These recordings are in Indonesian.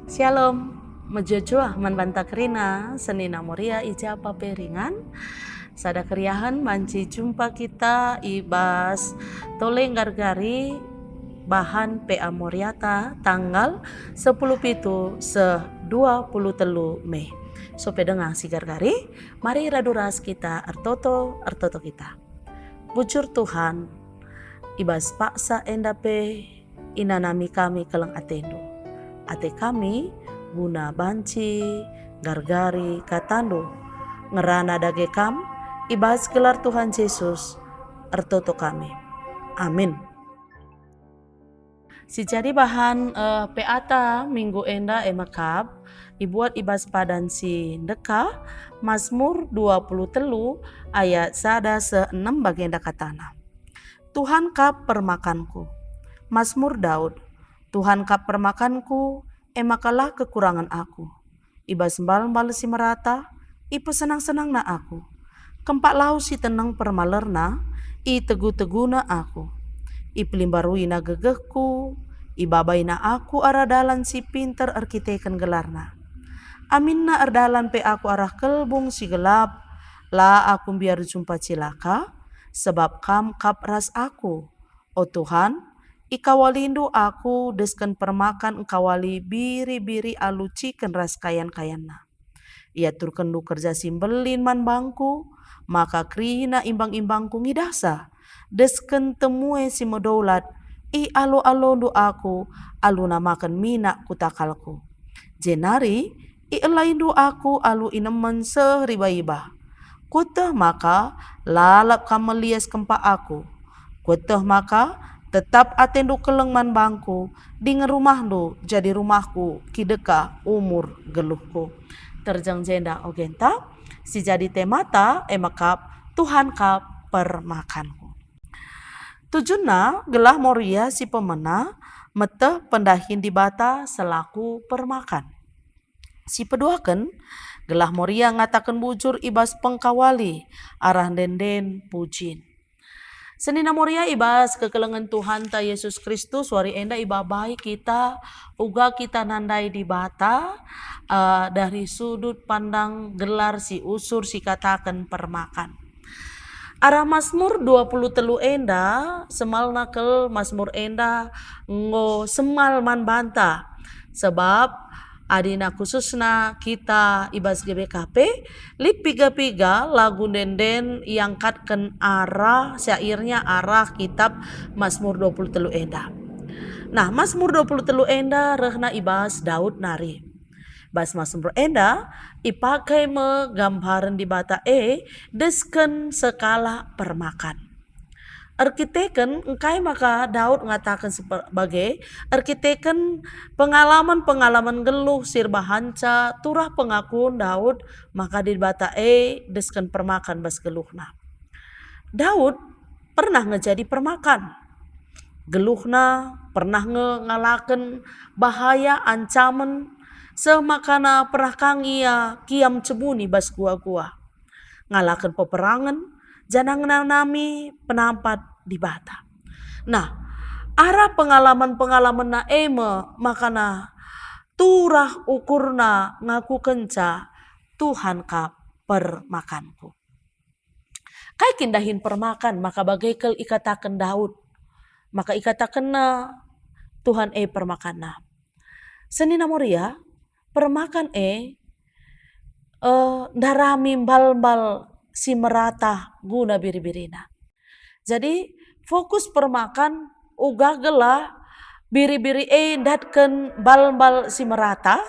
Shalom, mejujua manbanta kerina, senina moria ija paperingan. Sada keriahan manci jumpa kita ibas toleng gargari bahan PA Moriata tanggal 10 pitu se 23 Mei. So pedengang si gargari, mari raduras kita artoto kita. Bujur Tuhan, ibas paksa endape inanami kami kelang atendo. Ate kami guna banci gargari katando ngerana dage kam ibas gelar Tuhan Yesus ertoto kami. Amin. Si jadi bahan peata minggu enda emakap ibuat ibas padan si deka Mazmur 23 ayat sada se-6 bagenda katana. Tuhan kap permakanku. Mazmur Daud. Tuhan kap permakanku, emakalah kekurangan aku. Ibas mbal-mbal si merata, ipa senang-senang na aku. Kempak lau si tenang permalerna, i tegu-teguna aku. I pelimbarui na gegehku, i babai na aku aradalan si pinter arkiteken gelarna. Amin na ardalan pe aku arah kelbung si gelap, la aku biar jumpa cilaka, sebab kam kap ras aku. O Tuhan, ikawalindu aku desken permakan engkawali biri-biri aluciken ras kayan-kayanna. Ia turkendu kerja simbelin man bangku, maka krina imbang-imbangku ngidasa. Desken temue si medaulat, i alo-alondu aku, aluna makan minak kutakalku. Jenari, i elaindu aku alu inemen seriba-iba. Kuteh maka lalap kamelias kempa aku. Kuteh maka tetap atendu kelengman bangku, dengan rumahdu jadi rumahku, kideka umur geluhku. Terjang jenda ogenta, si jadi temata emakap, Tuhan kap permakanku. Tujuna gelah moria si pemena, meteh pendahin di bata selaku permakan. Si peduaken, gelah moria ngatakan bujur ibas pengkawali, arah denden pujin. Senina moria ibas kekelengan Tuhan ta Yesus Kristus wari enda iba baik kita uga kita nandai di bata dari sudut pandang gelar si usur si katakan permakan. Arah Mazmur 23 enda semal nakel Mazmur enda ngo semal man banta sebab adina khususna kita ibas GBKP lip piga-piga lagu denden yang katken arah syairnya arah kitab Mazmur 23 enda. Nah Mazmur 23 enda rehna ibas Daud nari. Bas Mazmur enda ipakai menggambaran di bata desken sekala permakan. Arkiteken engkai maka Daud ngatakan sebagai arkiteken pengalaman-pengalaman geluh sirba hanca turah pengakuan Daud maka di bata desken permakan bas geluhna. Daud pernah ngejadi permakan. Geluhna pernah ngalaken bahaya ancaman semakana pernah kangia kiam cebuni bas gua-gua. Ngalaken peperangan jangan nami penampat di bata. Nah, arah pengalaman-pengalaman na makana turah ukurna ngaku kenca Tuhan kap permakanku. Kai kindahin permakan maka bagaikel ikatakan Daud. Maka ikatakan na Tuhan permakanna. Senina moria permakan darami bal-bal si merata guna biri-birina. Jadi fokus permakan uga gela biri-biri datken bal-bal si merata.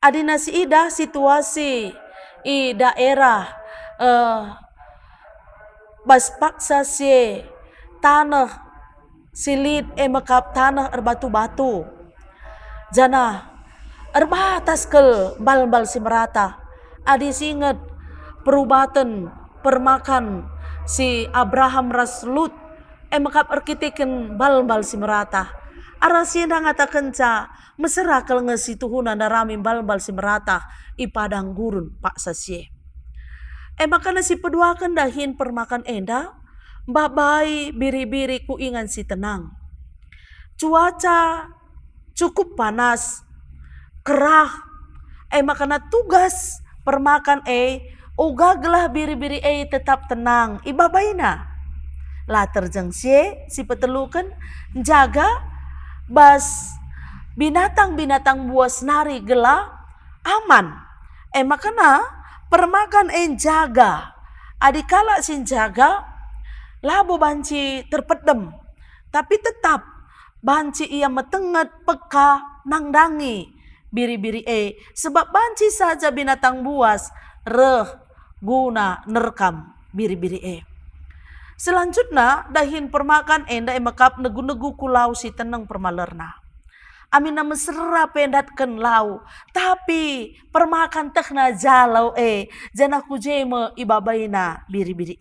Adina si ida situasi i daerah bas paksa si tanah silit mekap tanah erbatu-batu. Jana erbatas kel bal-bal si merata. Adi singet perubatan permakan si Abraham Raslut emakap arkiteken bal-bal si merata. Arasienda ngatakan ca mesera kel ngesi tuhuna darami bal-bal si merata i padang gurun pak sasye. Emakana si peduakan dahin permakan enda babai biri-biri ku ingan si tenang. Cuaca cukup panas kerah, makana tugas permakan uga gelah biri-biri tetap tenang, ibabaina. Lah terjeng si petelukan jaga bas binatang-binatang buas nari gelah aman. Makana permakan jaga. Adikala sin jaga labo banci terpedem. Tapi tetap banci ia metenget peka nangdangi biri-biri sebab banci saja binatang buas reh guna nerkam biri-biri Selanjutnya dahin permakan enda emakap negu-negu kulau si teneng permalerna. Amina mesra pendatken lau. Tapi permakan tekna jalau jana kujeme ibabaina biri-biri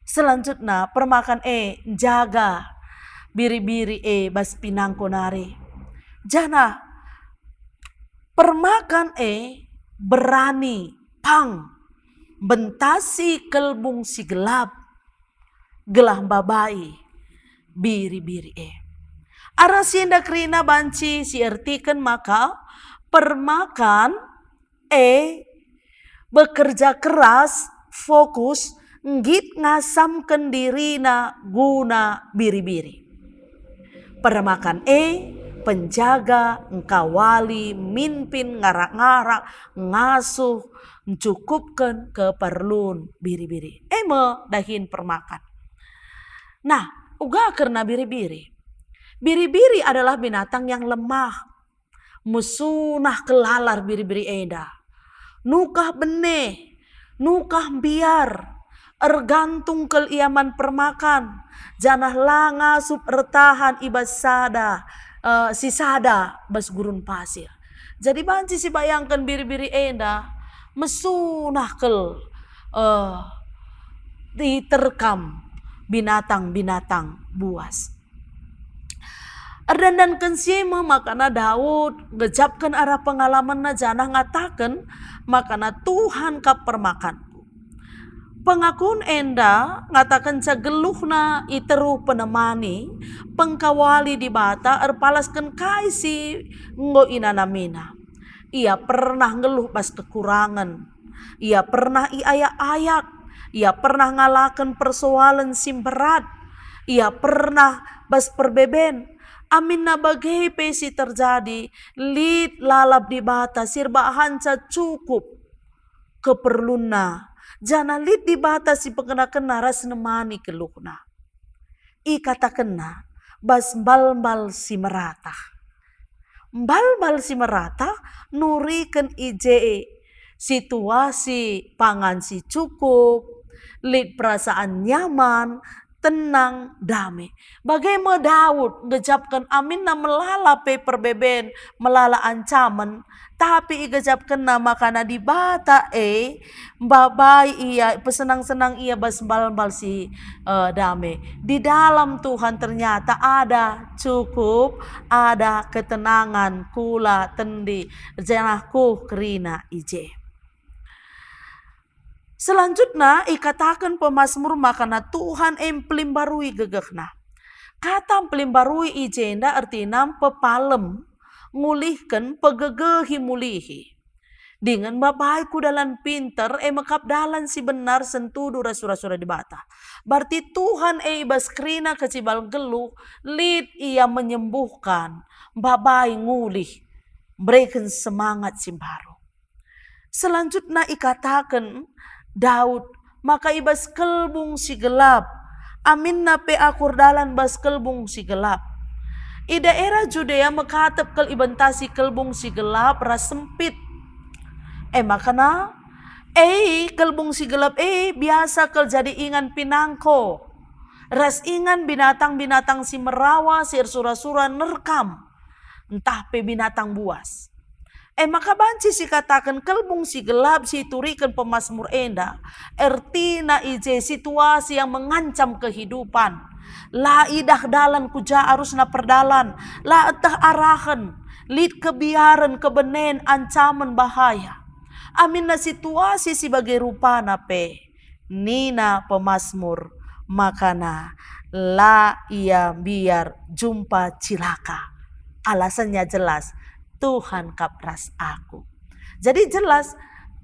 Selanjutnya permakan jaga biri-biri bas pinangko nari. Jana permakan berani pang bentasi kelbung si gelap gelah babai biri-biri Arasinda krina banci si ertikan maka permakan bekerja keras fokus ngit ngasam kendirina guna biri-biri. Permakan penjaga, ngkawali, mimpin, ngarak-ngarak, ngasuh, mencukupkan keperluan biri-biri. Dahin permakan. Nah, uga karena biri-biri. Biri-biri adalah binatang yang lemah. Musunah kelalar biri-biri eda. Nukah benih, nukah biar. Ergantung keliaman permakan. Janah langa sub ertahan ibas sada. Sisada bas gurun pasir. Jadi banci si bayangkan biri-biri eda. Mesunah kel diterkam binatang-binatang buas. Erdandan kensiema makana Daud gejapkan arah pengalaman na janah ngatakan makana Tuhan kap permakan. Pengakun enda ngatakan cageluhna iteru penemani pengkawali di bata erpalaskan kaisi ngo inanamina. Ia pernah ngeluh pas kekurangan. Ia pernah iayak-ayak. Ia pernah ngalakan persoalan simberat. Ia pernah bas perbeben. Amin na bagai pesi terjadi. Lid lalap di bata sirba hanca cukup keperluna. Jana lid di bata si pengena-kena ras nemani keluhna. I kata kena bas mbal-mbal si merata. Mbal-mbal si merata nurikan ije situasi pangan si cukup, lid perasaan nyaman, tenang, damai. Bagaimana Daud gejapkan amin na melala pe perbeben, melala ancaman, tapi igejapkan na makana di bata babai ia pesenang-senang ia bas mbal-mbal si damai. Di dalam Tuhan ternyata ada cukup, ada ketenangan, kula tendi, janahku kerina ije. Selanjutnya ikatakan pemazmur makana Tuhan pelimbarui gegekna. Kata pelimbarui ijenda artinya pepalem ngulihkan pegegehi mulihi. Dengan babaiku dalan pinter makap dalan si benar sentudu rasura-sura di bata. Berarti Tuhan baskrina kecibal geluh lid ia menyembuhkan babai ngulih berikan semangat si baru. Selanjutnya ikatakan Daud, maka ibas kelbung si gelap. Amin na pe akur dalan bas kelbung si gelap. I daerah Judea mekatap kel ibantasi kelbung si gelap ras sempit. Makana kelbung si gelap biasa kel jadi ingan pinangko. Ras ingan binatang-binatang si merawa si sura-sura nerkam. Entah pe binatang buas. Maka banci si katakan kelbung si gelap si turikan pemazmur enda. Ertina ije situasi yang mengancam kehidupan. La idah dalan kuja arus na perdalan. La etah arahan. Lid kebiaran kebenen ancaman bahaya. Amin na situasi sebagai rupa na pe. Nina pemazmur makana la ia biar jumpa cilaka. Alasannya jelas. Tuhan kap ras aku. Jadi jelas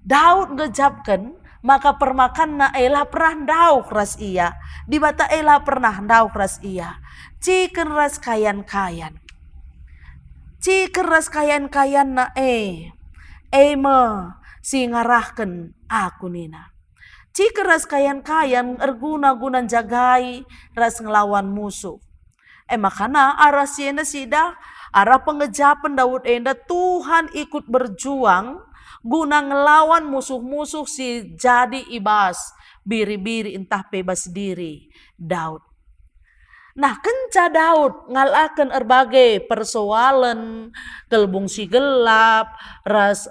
Daud ngejapkan maka permakan na elah pernah dauk ras ia. Di bata elah pernah dauk ras ia. Ciken ras kayan-kayan. Ciken ras kayan-kayan na me si ngarahkan aku nina. Ciken ras kayan-kayan erguna-gunan jagai ras ngelawan musuh. Makana arah siena sida, arah pengejapan Daud enda Tuhan ikut berjuang guna ngelawan musuh-musuh si jadi ibas biri-biri entah bebas diri Daud. Nah kenca Daud ngalakan erbagai persoalan gelbung si gelap ras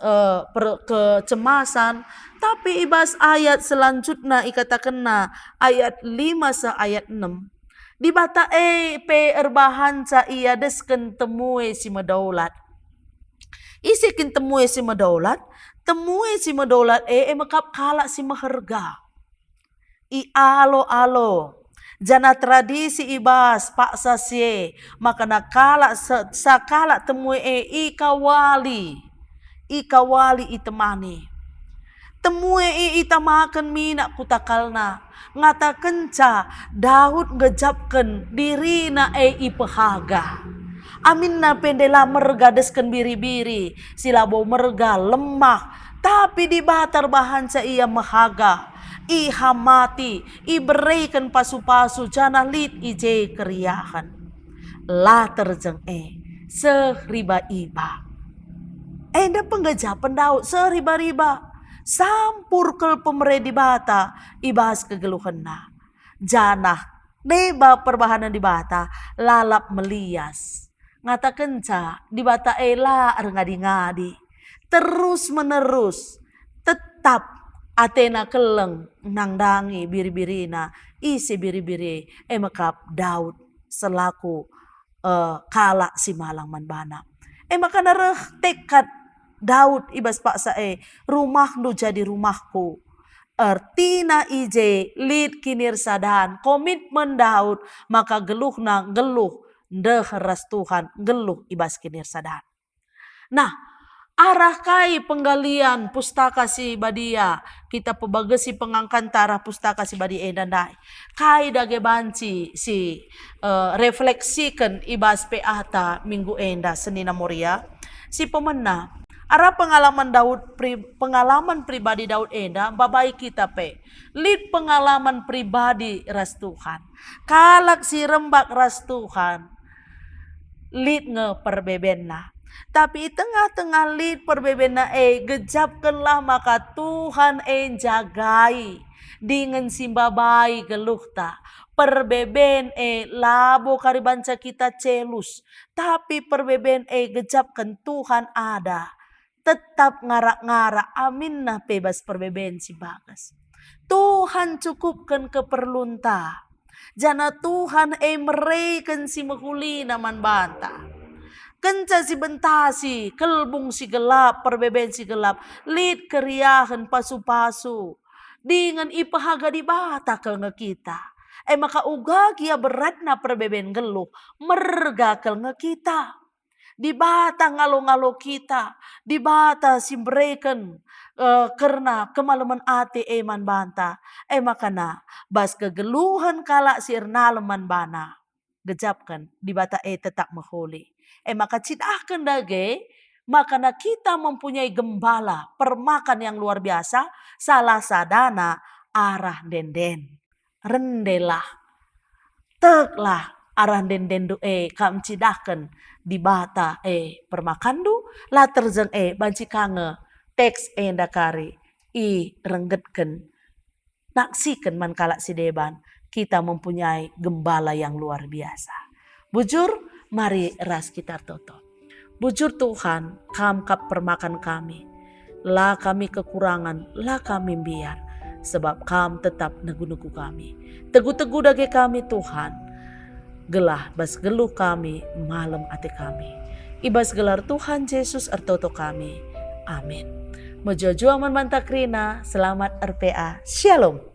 kecemasan, tapi ibas ayat selanjutnya ikatakanna ayat 5 sa ayat 6. Di bata pe erbahan ca ia desken temue si medaulat. Isikin temue si medaulat, temue si medaulat makap kala si maharga. I alo-alo. Jana tradisi ibas paksa sie, maka nakala sakala temue ikawali itemani. Temue itamakan mina kutakalna. Ngata kenca Daud ngejapkan dirina ipahaga. Amin na pendela merga desken biri-biri. Silabo merga lemah. Tapi di batar bahansa ia mahaga. Ihamati. Iberikan pasu-pasu jana lit ije keriahan. La terjeng seriba iba. Enda penggejapan Daud seriba-riba. Sampur kel pemeredi bata ibas kegeluhan na. Janah neba perbahanan di bata lalap melias. Ngata kenca di bata ela ngadi-ngadi. Terus menerus tetap atena keleng nangdangi biri-birina isi biri-biri makap Daud selaku kala si malang manbana. Maka nareh tekad Daud ibas paksa rumahmu jadi rumahku. Ertina ije lid kinir sadan komitmen Daud maka geluh deh ras Tuhan geluh ibas kinir sadan. Nah arah kai penggalian pustaka si badia kita pebagesi pengangkan tarah pustaka si badia dandai kai dage banci si refleksikan ibas peata minggu enda senina moria si pemena. Arah pengalaman pribadi Daud enda babai kita lid pengalaman pribadi ras Tuhan. Kalak si rembak ras Tuhan lid ngeperbebenna. Tapi tengah-tengah lid perbebena gejapkanlah maka Tuhan jagai dengan simbabai geluhta. Perbeben labo karibanca kita celus. Tapi perbeben gejapkan Tuhan ada. Tetap ngarak-ngarak amin nah bebas perbeben si bagas. Tuhan cukupkan keperlunta. Jana Tuhan mereken si mehuli naman banta. Kenca si bentasi, kelbung si gelap, perbeben si gelap. Lid keriahan pasu-pasu. Dengan ipahaga di bata ke kita. Maka uga kia berat na perbeben geluh. Merga ke kita. Di bata ngalo-ngalo kita. Di bata simbreken. Karena kemalaman ati eman banta. Maka na bas kegeluhan kala sirnaleman bana. Gejapkan di bata tetap mahuli. Maka cidahkan dage. Maka na kita mempunyai gembala. Permakan yang luar biasa. Salah sadana arah denden. Rendelah. Teklah arah denden kam cidahkan. Di bata permakandu la terjeng banci kange teks endakari renggetken naksikan man kalak si deban kita mempunyai gembala yang luar biasa. Bujur mari ras kita toto. Bujur Tuhan kam kap permakan kami. La kami kekurangan, la kami biar. Sebab kam tetap negu-negu kami. Tegu-tegu dage kami Tuhan. Gelah bas geluh kami malam ate kami. Ibas gelar Tuhan Yesus ertoto kami. Amin. Mojo-jo aman mantakrina. Selamat RPA. Shalom.